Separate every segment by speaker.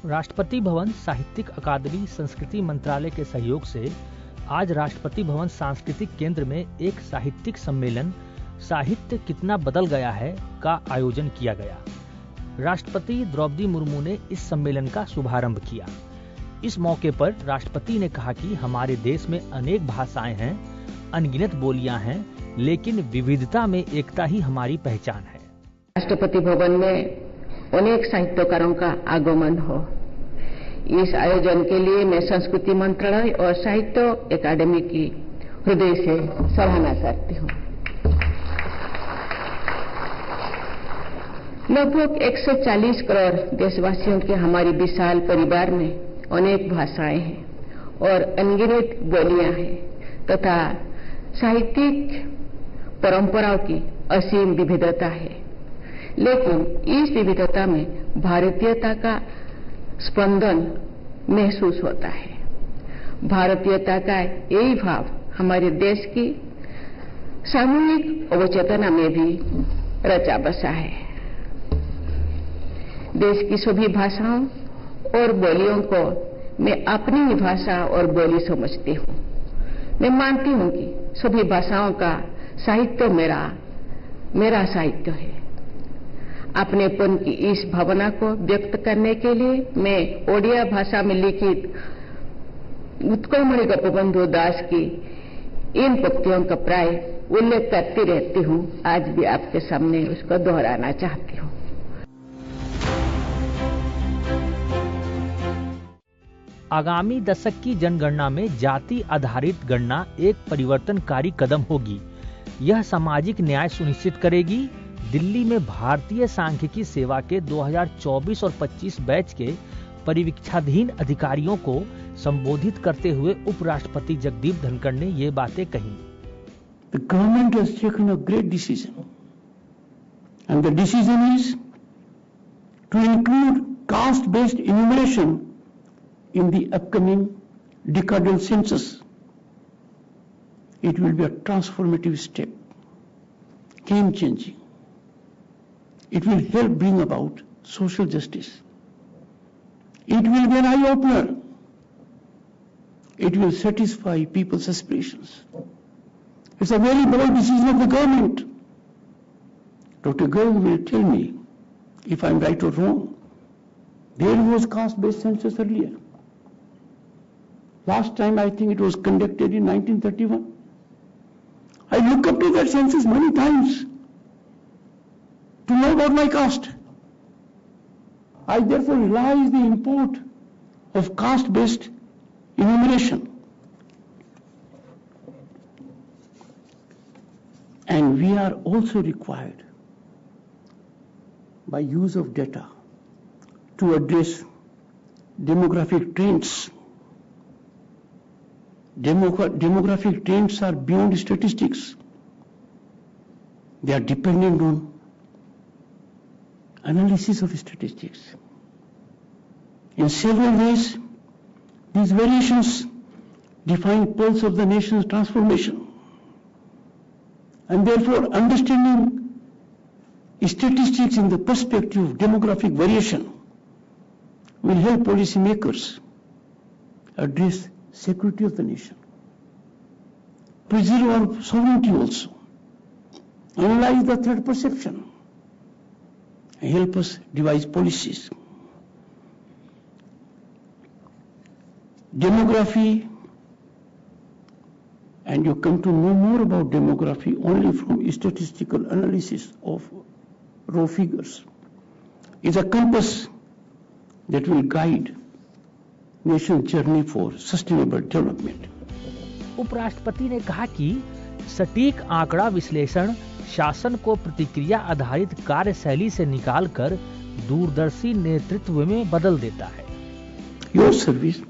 Speaker 1: राष्ट्रपति भवन साहित्यिक अकादमी संस्कृति मंत्रालय के सहयोग से आज राष्ट्रपति भवन सांस्कृतिक केंद्र में एक साहित्यिक सम्मेलन साहित्य कितना बदल गया है का आयोजन किया गया। राष्ट्रपति द्रौपदी मुर्मू ने इस सम्मेलन का शुभारंभ किया। इस मौके पर राष्ट्रपति ने कहा कि हमारे देश में अनेक भाषाएं हैं, अनगिनत बोलियां हैं, लेकिन विविधता में एकता ही हमारी पहचान है।
Speaker 2: राष्ट्रपति भवन में अनेक साहित्यकारों का आगमन हो, इस आयोजन के लिए मैं संस्कृति मंत्रालय और साहित्य अकादमी की हृदय से सराहना करती हूँ। लगभग 140 करोड़ देशवासियों के हमारी विशाल परिवार में अनेक भाषाएं हैं और अनगिनत बोलियां हैं तथा साहित्यिक परंपराओं की असीम विविधता है। लेकिन इस विविधता में भारतीयता का स्पंदन महसूस होता है। भारतीयता का यही भाव हमारे देश की सामूहिक अवचेतना में भी रचा बसा है। देश की सभी भाषाओं और बोलियों को मैं अपनी ही भाषा और बोली समझती हूँ। मैं मानती हूँ कि सभी भाषाओं का साहित्य मेरा साहित्य है। अपनेपन की इस भावना को व्यक्त करने के लिए मैं ओडिया भाषा में लिखित उत्कलमणि गोपबंधु दास की इन पंक्तियों का प्राय उल्लेख करती रहती हूँ। आज भी आपके सामने उसको दोहराना चाहती हूँ।
Speaker 1: आगामी दशक की जनगणना में जाति आधारित गणना एक परिवर्तनकारी कदम होगी। यह सामाजिक न्याय सुनिश्चित करेगी। दिल्ली में भारतीय सांख्यिकी सेवा के 2024 और 25 बैच के परिवीक्षाधीन अधिकारियों को संबोधित करते हुए उपराष्ट्रपति जगदीप धनखड़ ने ये बातें कही।
Speaker 3: The government has taken a great decision, and the decision is to include caste-based enumeration in the upcoming decadal census. It will be a transformative step, game-changing. It will help bring about social justice. It will be an eye-opener. It will satisfy people's aspirations. It's a very bold decision of the government. Dr. Garg will tell me if I'm right or wrong. There was caste-based census earlier. Last time I think it was conducted in 1931. I look up to that census many times to know about my caste. I therefore realize the import of caste-based enumeration. And we are also required, by use of data, to address demographic trends. Demographic trends are beyond statistics. They are dependent on analysis of statistics. In several ways, these variations define pulse of the nation's transformation. And therefore, understanding statistics in the perspective of demographic variation will help policymakers address security of the nation, preserve our sovereignty also, analyze the threat perception, and help us devise policies. Demography, and you come to know more about demography only from statistical analysis of raw figures, is a compass that will guide nation's journey for sustainable development.
Speaker 1: उपराष्ट्रपति ने कहा कि सटीक आंकड़ा विश्लेषण शासन को प्रतिक्रिया आधारित कार्यशैली से निकालकर दूरदर्शी नेतृत्व में बदल देता है।
Speaker 3: Your service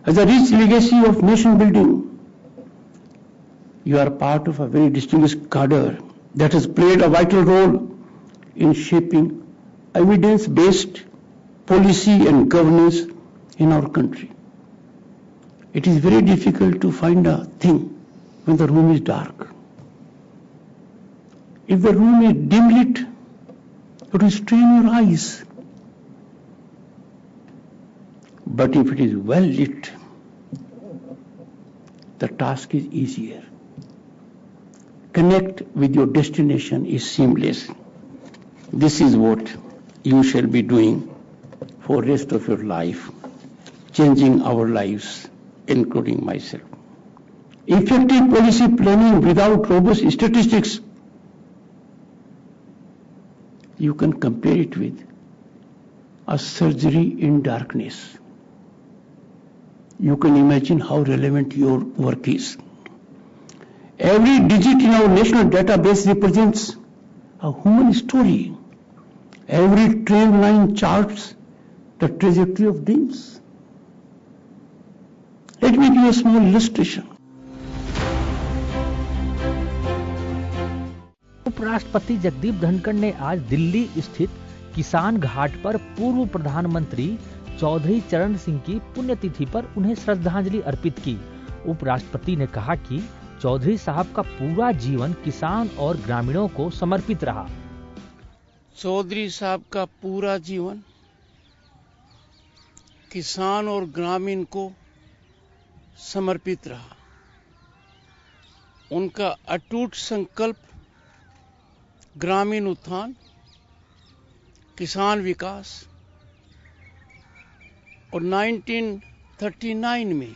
Speaker 3: has a rich legacy of nation building. You are part of a very distinguished cadre that has played a vital role in shaping evidence-based policy and governance in our country. It is very difficult to find a thing when the room is dark. If the room is dim lit, it will strain your eyes. But if it is well lit, the task is easier. Connect with your destination is seamless. This is what you shall be doing for rest of your life, changing our lives, including myself. Effective policy planning without robust statistics, you can compare it with a surgery in darkness. You can imagine how relevant your work is. Every digit in our national database represents a human story. Every trend line charts the trajectory of dreams. Let me give you a small illustration.
Speaker 1: उपराष्ट्रपति जगदीप धनखड़ ने आज दिल्ली स्थित किसान घाट पर पूर्व प्रधानमंत्री चौधरी चरण सिंह की पुण्यतिथि पर उन्हें श्रद्धांजलि अर्पित की। उपराष्ट्रपति ने कहा कि चौधरी साहब का पूरा जीवन किसान और ग्रामीणों को समर्पित रहा।
Speaker 4: चौधरी साहब का पूरा जीवन किसान और ग्रामीण को समर्पित रहा। उनका अटूट संकल्प ग्रामीण उत्थान, किसान विकास और 1939 में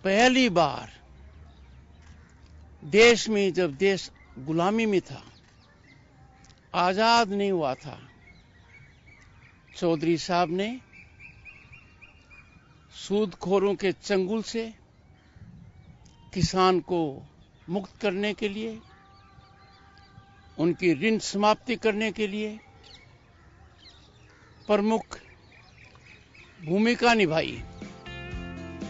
Speaker 4: पहली बार देश में, जब देश गुलामी में था, आजाद नहीं हुआ था, चौधरी साहब ने सूदखोरों के चंगुल से किसान को मुक्त करने के लिए, उनकी ऋण समाप्ति करने के लिए प्रमुख भूमिका निभाई।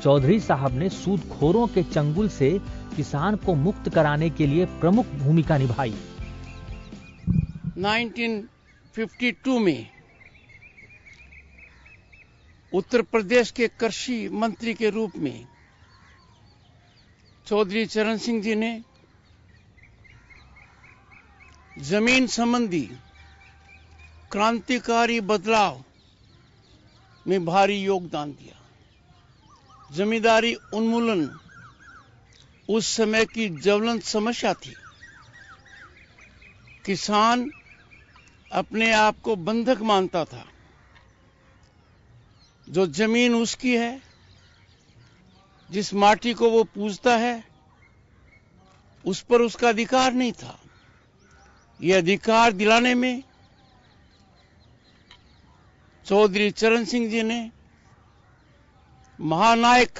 Speaker 1: चौधरी साहब ने सूदखोरों के चंगुल से किसान को मुक्त कराने के लिए प्रमुख भूमिका निभाई।
Speaker 4: 1952 में उत्तर प्रदेश के कृषि मंत्री के रूप में चौधरी चरण सिंह जी ने जमीन संबंधी क्रांतिकारी बदलाव में भारी योगदान दिया। जमींदारी उन्मूलन उस समय की ज्वलंत समस्या थी। किसान अपने आप को बंधक मानता था। जो जमीन उसकी है, जिस माटी को वो पूजता है, उस पर उसका अधिकार नहीं था। यह अधिकार दिलाने में चौधरी चरण सिंह जी ने महानायक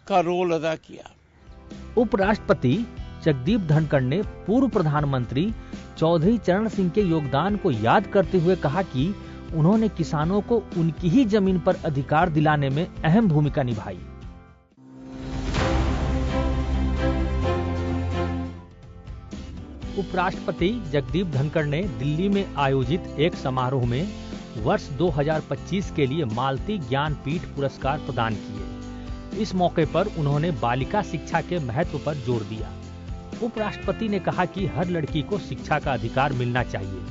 Speaker 4: का रोल अदा किया।
Speaker 1: उपराष्ट्रपति जगदीप धनखड़ ने पूर्व प्रधानमंत्री चौधरी चरण सिंह के योगदान को याद करते हुए कहा कि उन्होंने किसानों को उनकी ही जमीन पर अधिकार दिलाने में अहम भूमिका निभाई। उपराष्ट्रपति जगदीप धनखड़ ने दिल्ली में आयोजित एक समारोह में वर्ष 2025 के लिए मालती ज्ञानपीठ पुरस्कार प्रदान किए। इस मौके पर उन्होंने बालिका शिक्षा के महत्व पर जोर दिया। उपराष्ट्रपति ने कहा कि हर लड़की को शिक्षा का अधिकार मिलना चाहिए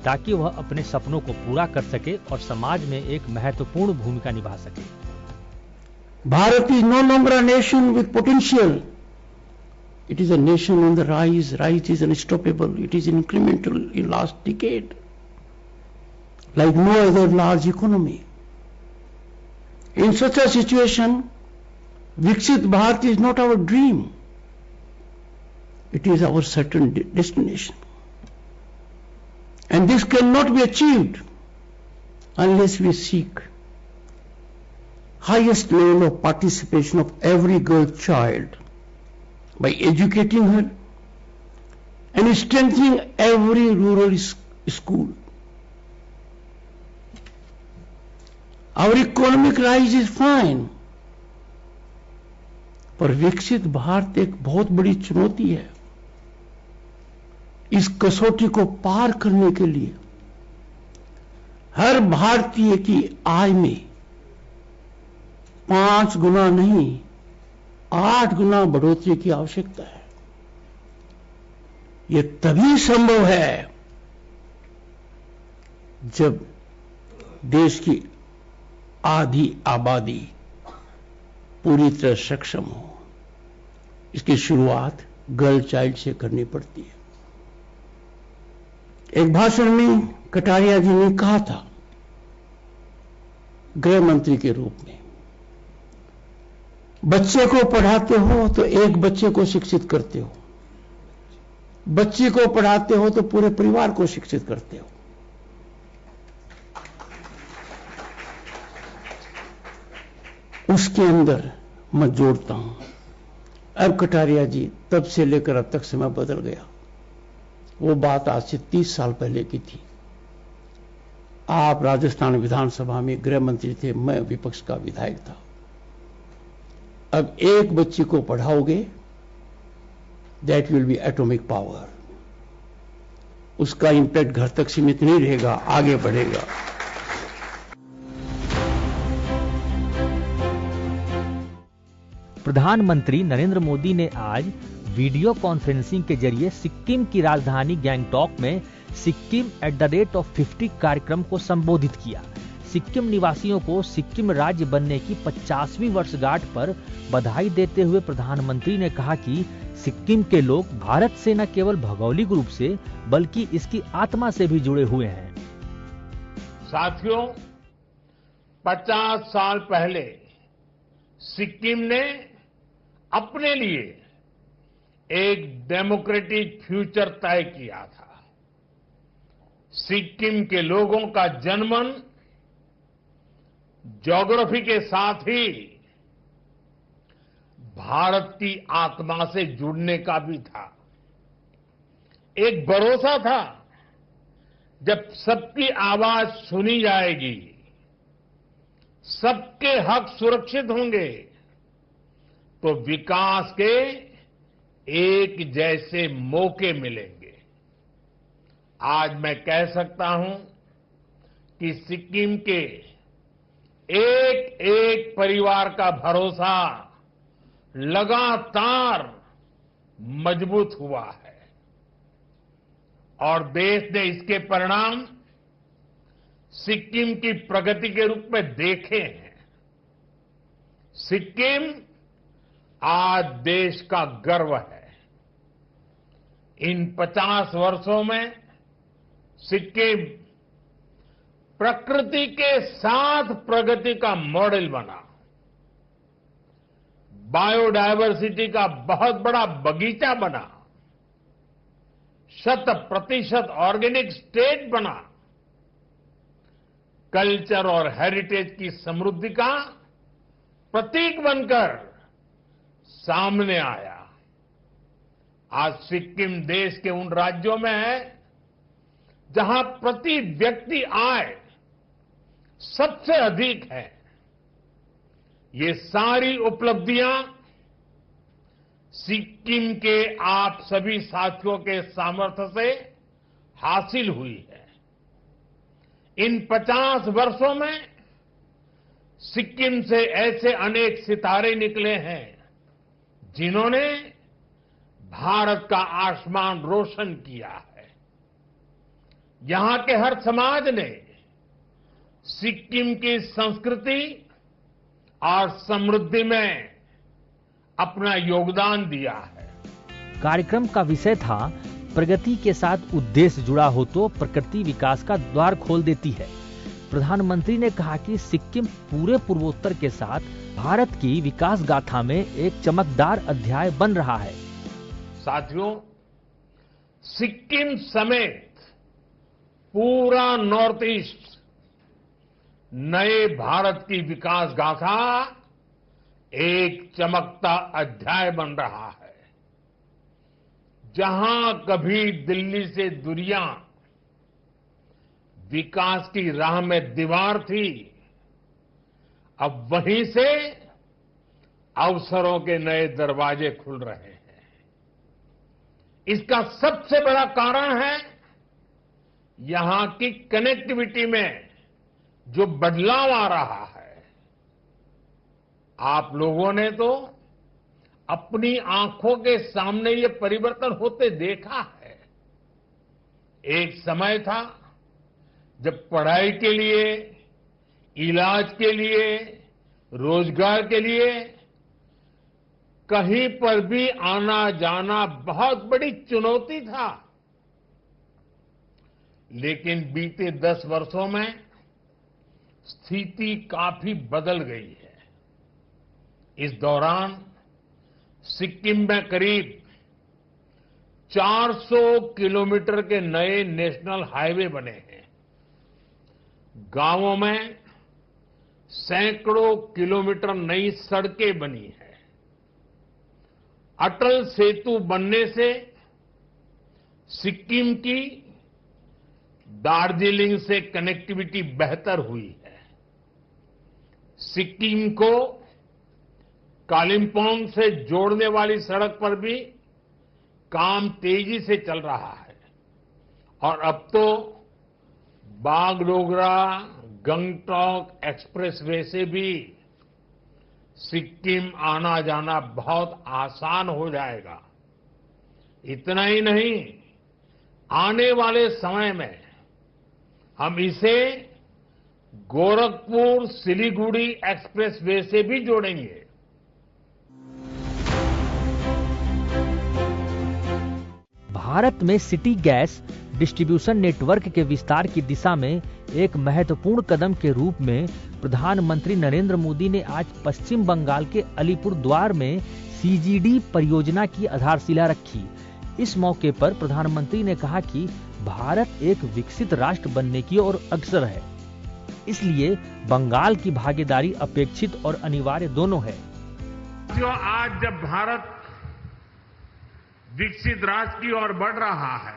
Speaker 1: ताकि वह अपने सपनों को पूरा कर सके और समाज में एक महत्वपूर्ण भूमिका निभा सके।
Speaker 3: Bharat is no longer a nation with potential. It is a nation on the rise. Rise is unstoppable. It is incremental in last decade, like no other large economy. In such a situation, Viksit Bharat is not our dream. It is our certain destination. And this cannot be achieved unless we seek highest level of participation of every girl child by educating her and strengthening every rural school. Our economic rise is fine, पर विकसित भारत एक बहुत बड़ी चुनौती है। इस कसौटी को पार करने के लिए हर भारतीय की आय में 5 गुना नहीं 8 गुना बढ़ोतरी की आवश्यकता है। यह तभी संभव है जब देश की आधी आबादी पूरी तरह सक्षम हो, इसकी शुरुआत गर्ल चाइल्ड से करनी पड़ती है। एक भाषण में कटारिया जी ने कहा था, गृह मंत्री के रूप में, बच्चे को पढ़ाते हो तो एक बच्चे को शिक्षित करते हो, बच्चे को पढ़ाते हो तो पूरे परिवार को शिक्षित करते हो। उसके अंदर मैं जोड़ता हूं, अब कटारिया जी, तब से लेकर अब तक समय बदल गया। वो बात आज से 30 साल पहले की थी। आप राजस्थान विधानसभा में गृह मंत्री थे, मैं विपक्ष का विधायक था। अब एक बच्ची को पढ़ाओगे, that will be atomic power. उसका इंपैक्ट घर तक सीमित नहीं रहेगा, आगे बढ़ेगा।
Speaker 1: प्रधानमंत्री नरेंद्र मोदी ने आज वीडियो कॉन्फ्रेंसिंग के जरिए सिक्किम की राजधानी गैंगटॉक में सिक्किम @50 कार्यक्रम को संबोधित किया। सिक्किम निवासियों को सिक्किम राज्य बनने की 50वीं वर्षगांठ पर बधाई देते हुए प्रधानमंत्री ने कहा कि सिक्किम के लोग भारत से न केवल भौगोलिक रूप से बल्कि इसकी आत्मा से भी जुड़े हुए हैं।
Speaker 5: साथियों, 50 साल पहले सिक्किम ने अपने लिए एक डेमोक्रेटिक फ्यूचर तय किया था। सिक्किम के लोगों का जनमन ज्योग्राफी के साथ ही भारत की आत्मा से जुड़ने का भी था। एक भरोसा था, जब सबकी आवाज सुनी जाएगी, सबके हक सुरक्षित होंगे, तो विकास के एक जैसे मौके मिलेंगे। आज मैं कह सकता हूं कि सिक्किम के एक एक परिवार का भरोसा लगातार मजबूत हुआ है और देश ने इसके परिणाम सिक्किम की प्रगति के रूप में देखे हैं। सिक्किम आज देश का गर्व है। इन 50 वर्षों में सिक्किम प्रकृति के साथ प्रगति का मॉडल बना, बायोडायवर्सिटी का बहुत बड़ा बगीचा बना, 100% ऑर्गेनिक स्टेट बना, कल्चर और हेरिटेज की समृद्धि का प्रतीक बनकर सामने आया। आज सिक्किम देश के उन राज्यों में है जहां प्रति व्यक्ति आय सबसे अधिक है। ये सारी उपलब्धियां सिक्किम के आप सभी साथियों के सामर्थ्य से हासिल हुई है। इन 50 वर्षों में सिक्किम से ऐसे अनेक सितारे निकले हैं जिन्होंने भारत का आसमान रोशन किया है। यहां के हर समाज ने सिक्किम की संस्कृति और समृद्धि में अपना योगदान दिया है।
Speaker 1: कार्यक्रम का विषय था, प्रगति के साथ उद्देश्य जुड़ा हो तो प्रकृति विकास का द्वार खोल देती है। प्रधानमंत्री ने कहा कि सिक्किम पूरे पूर्वोत्तर के साथ भारत की विकास गाथा में एक चमकदार अध्याय बन रहा है।
Speaker 5: साथियों, सिक्किम समेत पूरा नॉर्थ ईस्ट नए भारत की विकास गाथा एक चमकता अध्याय बन रहा है। जहां कभी दिल्ली से दूरियां विकास की राह में दीवार थी, अब वहीं से अवसरों के नए दरवाजे खुल रहे हैं। इसका सबसे बड़ा कारण है यहां की कनेक्टिविटी में जो बदलाव आ रहा है। आप लोगों ने तो अपनी आंखों के सामने ये परिवर्तन होते देखा है। एक समय था जब पढ़ाई के लिए, इलाज के लिए, रोजगार के लिए कहीं पर भी आना जाना बहुत बड़ी चुनौती था। लेकिन बीते 10 वर्षों में स्थिति काफी बदल गई है। इस दौरान सिक्किम में करीब 400 किलोमीटर के नए नेशनल हाईवे बने हैं। गांवों में सैकड़ों किलोमीटर नई सड़कें बनी हैं। अटल सेतु बनने से सिक्किम की दार्जिलिंग से कनेक्टिविटी बेहतर हुई है। सिक्किम को कालिम्पोंग से जोड़ने वाली सड़क पर भी काम तेजी से चल रहा है और अब तो बागडोगरा गंगटोक एक्सप्रेसवे से भी सिक्किम आना जाना बहुत आसान हो जाएगा। इतना ही नहीं, आने वाले समय में हम इसे गोरखपुर सिलीगुड़ी एक्सप्रेसवे से भी जोड़ेंगे।
Speaker 1: भारत में सिटी गैस डिस्ट्रीब्यूशन नेटवर्क के विस्तार की दिशा में एक महत्वपूर्ण कदम के रूप में प्रधानमंत्री नरेंद्र मोदी ने आज पश्चिम बंगाल के अलीपुरद्वार में सीजीडी परियोजना की आधारशिला रखी। इस मौके पर प्रधानमंत्री ने कहा कि भारत एक विकसित राष्ट्र बनने की ओर अग्रसर है, इसलिए बंगाल की भागीदारी अपेक्षित और अनिवार्य दोनों है।
Speaker 5: जो आज जब भारत विकसित राष्ट्र की ओर बढ़ रहा है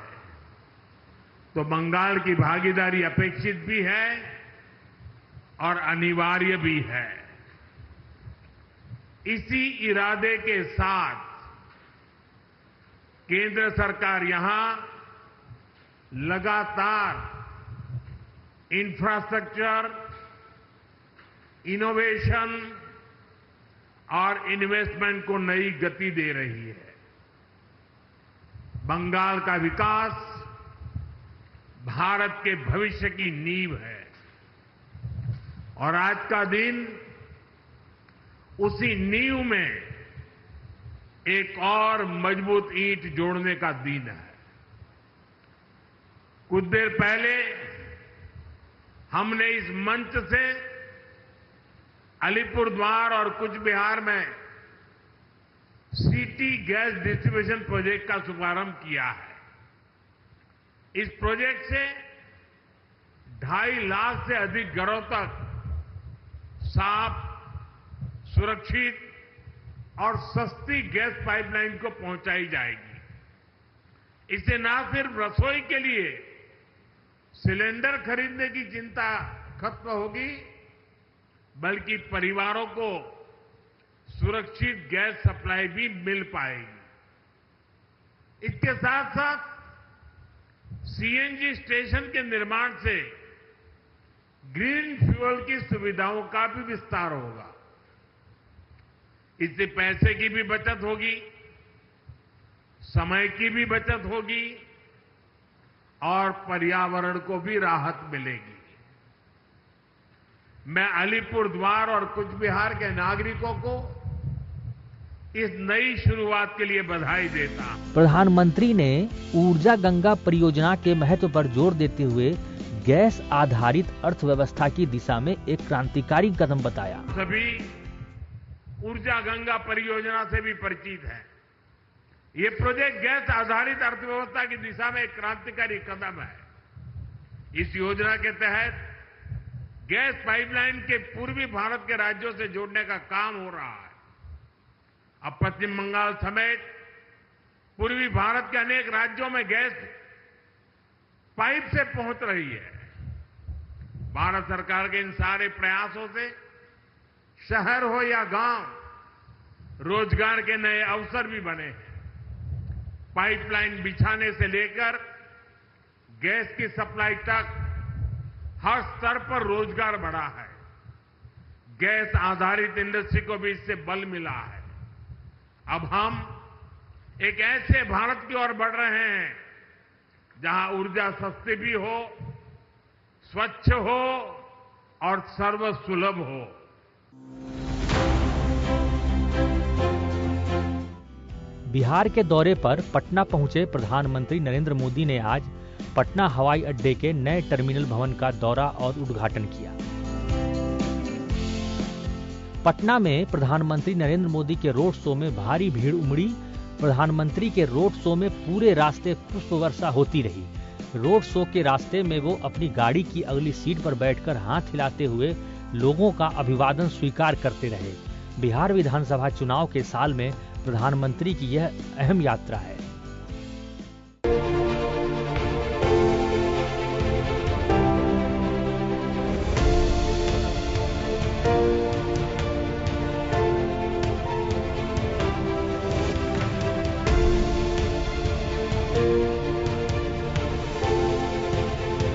Speaker 5: तो बंगाल की भागीदारी अपेक्षित भी है और अनिवार्य भी है। इसी इरादे के साथ केंद्र सरकार यहां लगातार इंफ्रास्ट्रक्चर, इनोवेशन और इन्वेस्टमेंट को नई गति दे रही है। बंगाल का विकास भारत के भविष्य की नींव है और आज का दिन उसी नींव में एक और मजबूत ईंट जोड़ने का दिन है। कुछ देर पहले हमने इस मंच से अलीपुरद्वार और कूच बिहार में सिटी गैस डिस्ट्रीब्यूशन प्रोजेक्ट का शुभारंभ किया है। इस प्रोजेक्ट से 2.5 लाख से अधिक घरों तक साफ, सुरक्षित और सस्ती गैस पाइपलाइन को पहुंचाई जाएगी। इससे न सिर्फ रसोई के लिए सिलेंडर खरीदने की चिंता खत्म होगी, बल्कि परिवारों को सुरक्षित गैस सप्लाई भी मिल पाएगी। इसके साथ साथ सीएनजी स्टेशन के निर्माण से ग्रीन फ्यूल की सुविधाओं का भी विस्तार होगा। इससे पैसे की भी बचत होगी, समय की भी बचत होगी और पर्यावरण को भी राहत मिलेगी। मैं अलीपुरद्वार और कूच बिहार के नागरिकों को इस नई शुरुआत के लिए बधाई देता हूं।
Speaker 1: प्रधानमंत्री ने ऊर्जा गंगा परियोजना के महत्व पर जोर देते हुए गैस आधारित अर्थव्यवस्था की दिशा में एक क्रांतिकारी कदम बताया।
Speaker 5: सभी ऊर्जा गंगा परियोजना से भी परिचित है। ये प्रोजेक्ट गैस आधारित अर्थव्यवस्था की दिशा में एक क्रांतिकारी कदम है। इस योजना के तहत गैस पाइपलाइन के पूर्वी भारत के राज्यों से जोड़ने का काम हो रहा है। अब पश्चिम बंगाल समेत पूर्वी भारत के अनेक राज्यों में गैस पाइप से पहुंच रही है। भारत सरकार के इन सारे प्रयासों से शहर हो या गांव, रोजगार के नए अवसर भी बने हैं। पाइपलाइन बिछाने से लेकर गैस की सप्लाई तक हर स्तर पर रोजगार बढ़ा है। गैस आधारित इंडस्ट्री को भी इससे बल मिला है। अब हम एक ऐसे भारत की ओर बढ़ रहे हैं जहां ऊर्जा सस्ती भी हो, स्वच्छ हो और सर्वसुलभ हो।
Speaker 1: बिहार के दौरे पर पटना पहुंचे प्रधानमंत्री नरेंद्र मोदी ने आज पटना हवाई अड्डे के नए टर्मिनल भवन का दौरा और उद्घाटन किया। पटना में प्रधानमंत्री नरेंद्र मोदी के रोड शो में भारी भीड़ उमड़ी। प्रधानमंत्री के रोड शो में पूरे रास्ते पुष्प वर्षा होती रही। रोड शो के रास्ते में वो अपनी गाड़ी की अगली सीट पर बैठकर हाथ हिलाते हुए लोगों का अभिवादन स्वीकार करते रहे। बिहार विधानसभा चुनाव के साल में प्रधानमंत्री की यह अहम यात्रा है।